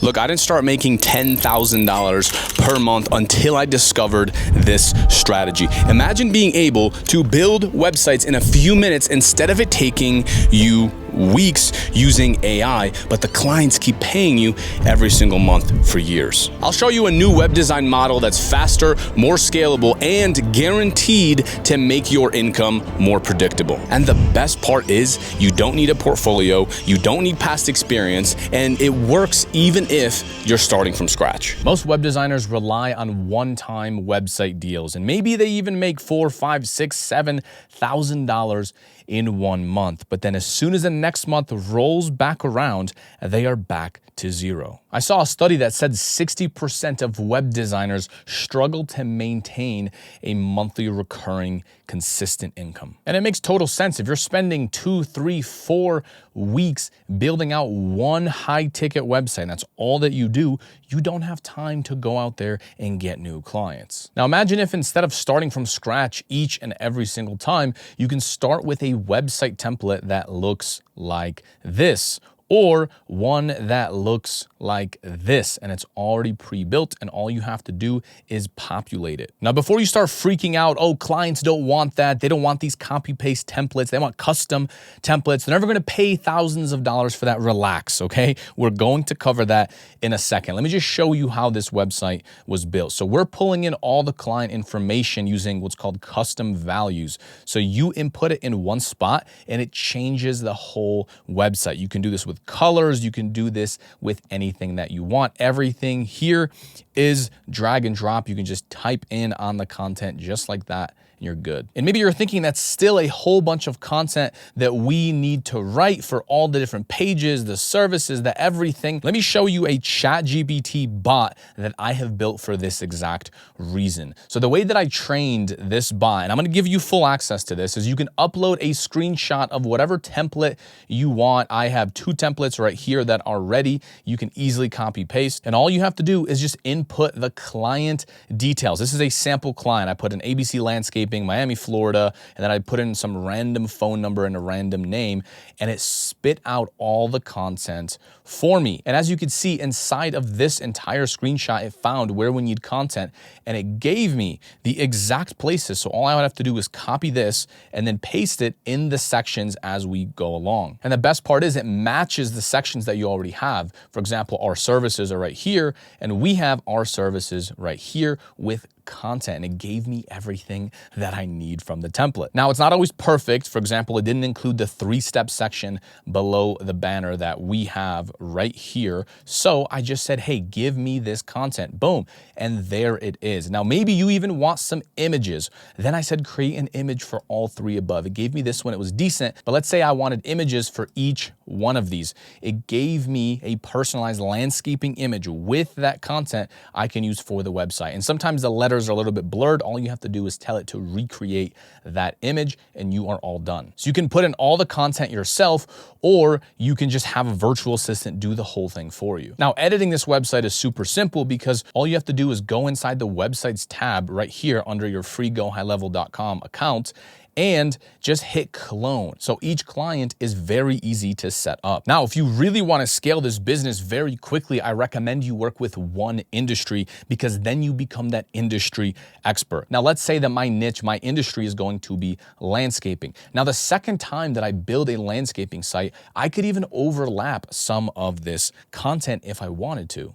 Look, I didn't start making $10,000 per month until I discovered this strategy. Imagine being able to build websites in a few minutes instead of it taking you weeks using AI, but the clients keep paying you every single month for years. I'll show you a new web design model that's faster, more scalable, and guaranteed to make your income more predictable. And the best part is you don't need a portfolio, you don't need past experience, and it works even if you're starting from scratch. Most web designers rely on one-time website deals, and maybe they even make $4,000, $5,000, $6,000, $7,000 in 1 month. But then as soon as the next month rolls back around, they are back to zero. I saw a study that said 60% of web designers struggle to maintain a monthly recurring consistent income. And it makes total sense. If you're spending 2, 3, 4 weeks building out one high ticket website, and that's all that you do, you don't have time to go out there and get new clients. Now imagine if instead of starting from scratch each and every single time, you can start with a website template that looks like this, or one that looks like this, and it's already pre-built, and all you have to do is populate it. Now, before you start freaking out, oh, clients don't want that. They don't want these copy-paste templates. They want custom templates. They're never gonna pay thousands of dollars for that. Relax, okay? We're going to cover that in a second. Let me just show you how this website was built. So we're pulling in all the client information using what's called custom values. So you input it in one spot, and it changes the whole website. You can do this with colors, you can do this with anything that you want. Everything here is drag and drop. You can just type in on the content just like that, and you're good. And maybe you're thinking that's still a whole bunch of content that we need to write for all the different pages, the services, the everything. Let me show you a ChatGPT bot that I have built for this exact reason. So the way that I trained this bot, and I'm gonna give you full access to this, is you can upload a screenshot of whatever template you want. I have 2 templates right here that are ready. You can easily copy paste, and all you have to do is just input the client details. This is a sample client. I put an ABC Landscaping, Miami, Florida, and then I put in some random phone number and a random name, and it spit out all the content for me. And as you can see inside of this entire screenshot, it found where we need content, and it gave me the exact places. So all I would have to do is copy this and then paste it in the sections as we go along. And the best part is it matches the sections that you already have. For example, our services are right here, and we have our services right here with content, and it gave me everything that I need from the template. Now, it's not always perfect. For example, it didn't include the 3-step section below the banner that we have right here. So I just said, hey, give me this content. Boom. And there it is. Now, maybe you even want some images. Then I said, create an image for all 3 above. It gave me this one. It was decent. But let's say I wanted images for each one of these. It gave me a personalized landscaping image with that content I can use for the website. And sometimes the letters are a little bit blurred. All you have to do is tell it to recreate that image, and you are all done. So you can put in all the content yourself, or you can just have a virtual assistant do the whole thing for you. Now, editing this website is super simple because all you have to do is go inside the websites tab right here under your free GoHighLevel.com account and just hit clone. So each client is very easy to set up. Now, if you really want to scale this business very quickly, I recommend you work with one industry, because then you become that industry expert. Now, let's say that my niche, my industry is going to be landscaping. Now, the second time that I build a landscaping site, I could even overlap some of this content if I wanted to.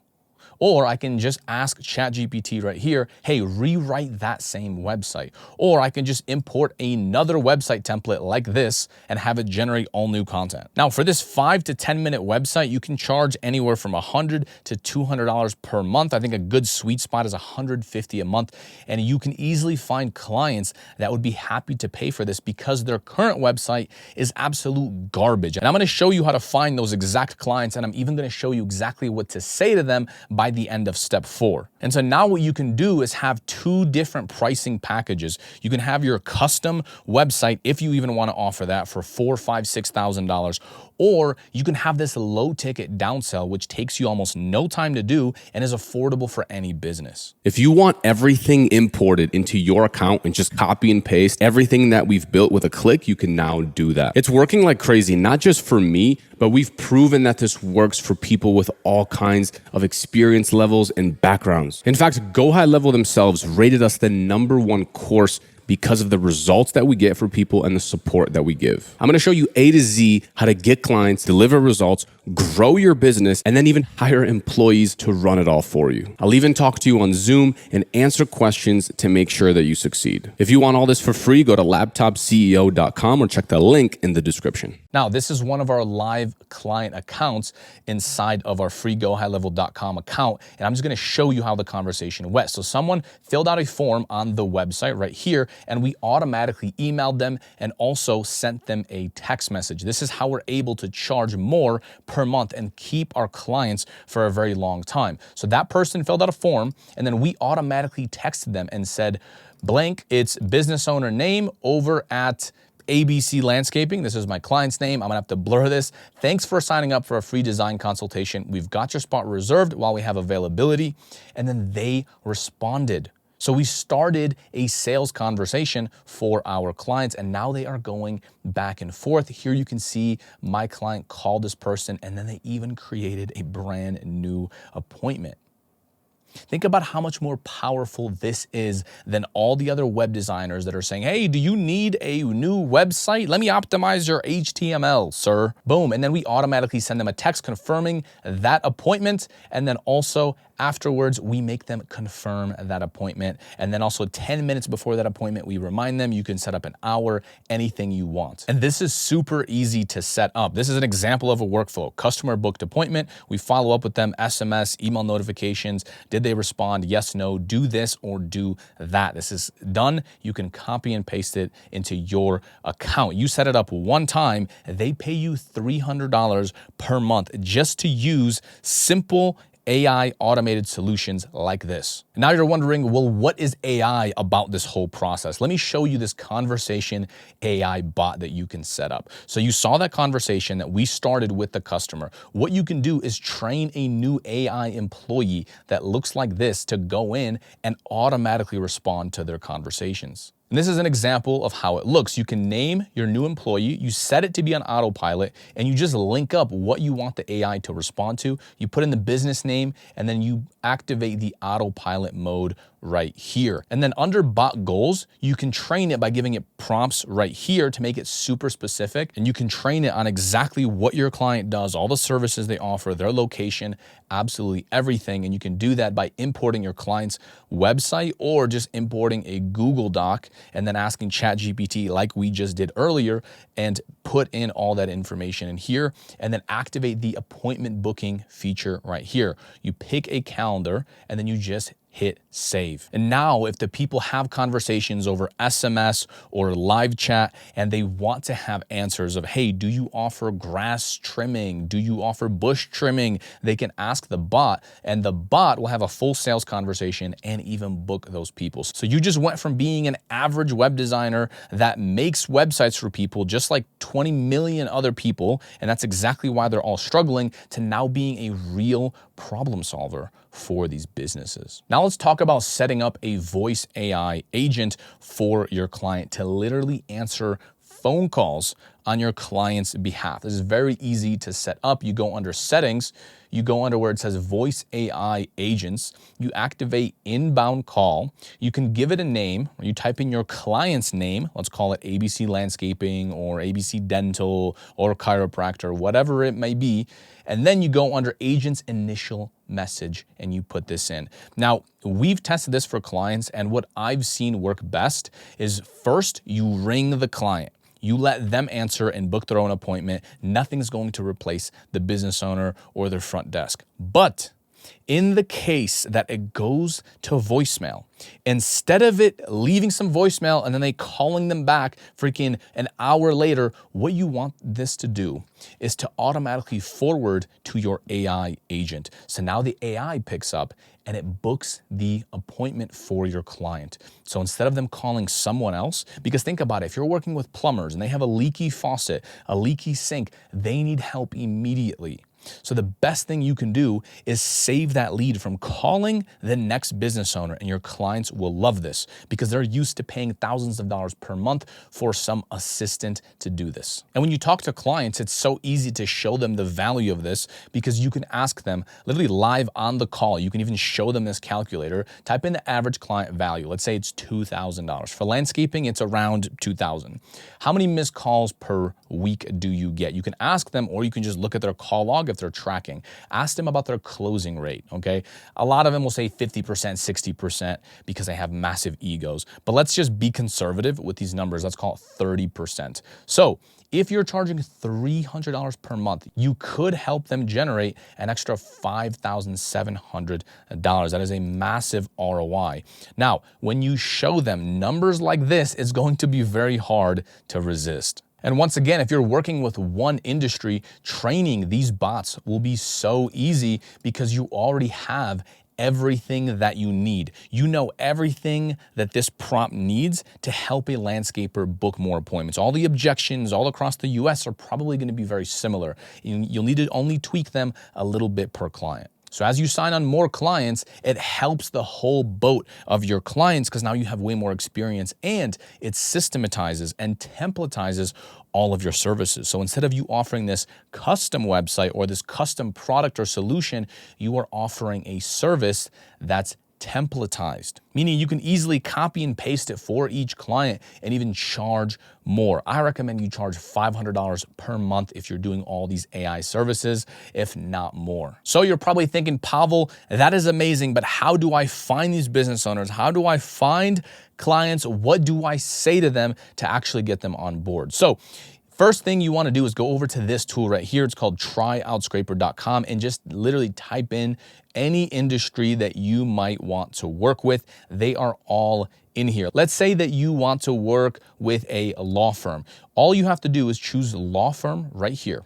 Or I can just ask ChatGPT right here, hey, rewrite that same website. Or I can just import another website template like this and have it generate all new content. Now, for this 5 to 10 minute website, you can charge anywhere from $100 to $200 per month. I think a good sweet spot is $150 a month. And you can easily find clients that would be happy to pay for this because their current website is absolute garbage. And I'm gonna show you how to find those exact clients, and I'm even gonna show you exactly what to say to them by the end of step 4. And so now what you can do is have 2 different pricing packages. You can have your custom website, if you even want to offer that, for $4,000, $5,000, $6,000, or you can have this low ticket downsell, which takes you almost no time to do and is affordable for any business. If you want everything imported into your account and just copy and paste everything that we've built with a click, you can now do that. It's working like crazy, not just for me, but we've proven that this works for people with all kinds of experience levels and backgrounds. In fact, GoHighLevel themselves rated us the #1 course because of the results that we get for people and the support that we give. I'm gonna show you A to Z how to get clients, deliver results, grow your business, and then even hire employees to run it all for you. I'll even talk to you on Zoom and answer questions to make sure that you succeed. If you want all this for free, go to laptopceo.com or check the link in the description. Now, this is one of our live client accounts inside of our free GoHighLevel.com account, and I'm just gonna show you how the conversation went. So someone filled out a form on the website right here, and we automatically emailed them and also sent them a text message. This is how we're able to charge more per month and keep our clients for a very long time. So that person filled out a form, and then we automatically texted them and said, blank, it's business owner name over at ABC Landscaping. This is my client's name. I'm gonna have to blur this. Thanks for signing up for a free design consultation. We've got your spot reserved while we have availability. And then they responded. So we started a sales conversation for our clients, and now they are going back and forth. Here you can see my client called this person, and then they even created a brand new appointment. Think about how much more powerful this is than all the other web designers that are saying, hey, do you need a new website? Let me optimize your HTML, sir. Boom. And then we automatically send them a text confirming that appointment. And then also afterwards, we make them confirm that appointment. And then also 10 minutes before that appointment, we remind them you can set up an hour, anything you want. And this is super easy to set up. This is an example of a workflow. Customer booked appointment. We follow up with them, SMS, email notifications. Did they respond? Yes, no, do this or do that. This is done. You can copy and paste it into your account. You set it up one time, they pay you $300 per month just to use simple AI automated solutions like this. Now you're wondering, well, what is AI about this whole process? Let me show you this conversation AI bot that you can set up. So you saw that conversation that we started with the customer. What you can do is train a new AI employee that looks like this to go in and automatically respond to their conversations. And this is an example of how it looks. You can name your new employee, you set it to be on autopilot, and you just link up what you want the AI to respond to. You put in the business name, and then you activate the autopilot mode right here. And then under bot goals, you can train it by giving it prompts right here to make it super specific. And you can train it on exactly what your client does, all the services they offer, their location, absolutely everything. And you can do that by importing your client's website or just importing a Google Doc and then asking ChatGPT like we just did earlier and put in all that information in here and then activate the appointment booking feature right here. You pick a calendar and then you just hit save. And now if the people have conversations over SMS or live chat and they want to have answers of, hey, do you offer grass trimming? Do you offer bush trimming? They can ask the bot and the bot will have a full sales conversation and even book those people. So you just went from being an average web designer that makes websites for people just like 20 million other people, and that's exactly why they're all struggling, to now being a real problem solver for these businesses. Now let's talk about setting up a voice AI agent for your client to literally answer phone calls on your client's behalf. This is very easy to set up. You go under settings, you go under where it says voice AI agents, you activate inbound call, you can give it a name, or you type in your client's name, let's call it ABC Landscaping or ABC Dental or Chiropractor, whatever it may be, and then you go under agent's initial message and you put this in. Now, we've tested this for clients, and what I've seen work best is first you ring the client. You let them answer and book their own appointment. Nothing's going to replace the business owner or their front desk. But in the case that it goes to voicemail, instead of it leaving some voicemail and then they calling them back freaking an hour later, what you want this to do is to automatically forward to your AI agent. So now the AI picks up and it books the appointment for your client. So instead of them calling someone else, because think about it, if you're working with plumbers and they have a leaky faucet, a leaky sink, they need help immediately. So the best thing you can do is save that lead from calling the next business owner, and your clients will love this because they're used to paying thousands of dollars per month for some assistant to do this. And when you talk to clients, it's so easy to show them the value of this because you can ask them literally live on the call. You can even show them this calculator, type in the average client value. Let's say it's $2,000. For landscaping, it's around $2,000. How many missed calls per week do you get? You can ask them, or you can just look at their call log if they're tracking. Ask them about their closing rate, okay? A lot of them will say 50%, 60% because they have massive egos. But let's just be conservative with these numbers. Let's call it 30%. So if you're charging $300 per month, you could help them generate an extra $5,700. That is a massive ROI. Now, when you show them numbers like this, it's going to be very hard to resist. And once again, if you're working with one industry, training these bots will be so easy because you already have everything that you need. You know everything that this prompt needs to help a landscaper book more appointments. All the objections all across the US are probably going to be very similar. You'll need to only tweak them a little bit per client. So as you sign on more clients, it helps the whole boat of your clients because now you have way more experience, and it systematizes and templatizes all of your services. So instead of you offering this custom website or this custom product or solution, you are offering a service that's templatized, meaning you can easily copy and paste it for each client and even charge more. I recommend you charge $500 per month if you're doing all these AI services, if not more. So you're probably thinking, Pavel, that is amazing, but how do I find these business owners? How do I find clients? What do I say to them to actually get them on board? So first thing you want to do is go over to this tool right here. It's called tryoutscraper.com, and just literally type in any industry that you might want to work with. They are all in here. Let's say that you want to work with a law firm. All you have to do is choose law firm right here.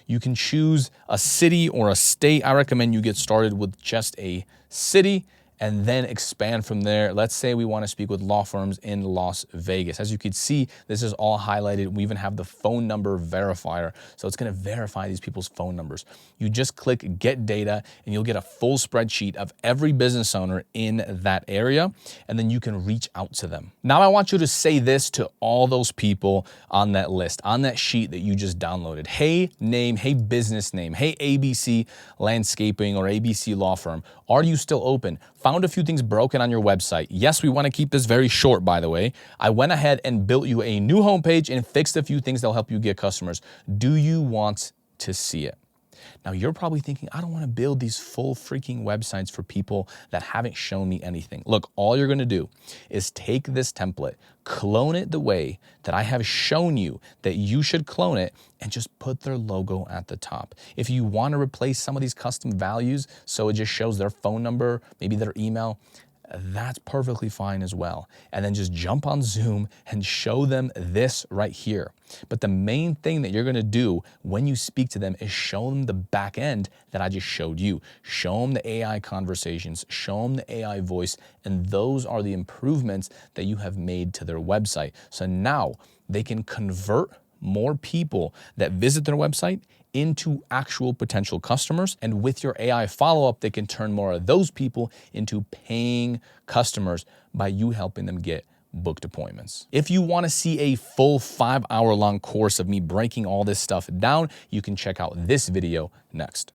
You can choose a city or a state. I recommend you get started with just a city and then expand from there. Let's say we want to speak with law firms in Las Vegas. As you can see, this is all highlighted. We even have the phone number verifier. So it's going to verify these people's phone numbers. You just click get data and you'll get a full spreadsheet of every business owner in that area. And then you can reach out to them. Now I want you to say this to all those people on that list, on that sheet that you just downloaded. Hey name, hey business name, hey ABC Landscaping or ABC Law Firm. Are you still open? Found a few things broken on your website. Yes, we want to keep this very short, by the way. I went ahead and built you a new homepage and fixed a few things that'll help you get customers. Do you want to see it? Now you're probably thinking, I don't want to build these full freaking websites for people that haven't shown me anything. Look, all you're going to do is take this template, clone it the way that I have shown you that you should clone it, and just put their logo at the top. If you want to replace some of these custom values so it just shows their phone number, maybe their email, that's perfectly fine as well. And then just jump on Zoom and show them this right here. But the main thing that you're going to do when you speak to them is show them the back end that I just showed you. Show them the AI conversations, show them the AI voice, and those are the improvements that you have made to their website. So now they can convert more people that visit their website into actual potential customers. And with your AI follow-up, they can turn more of those people into paying customers by you helping them get booked appointments. If you want to see a full 5-hour-long course of me breaking all this stuff down, you can check out this video next.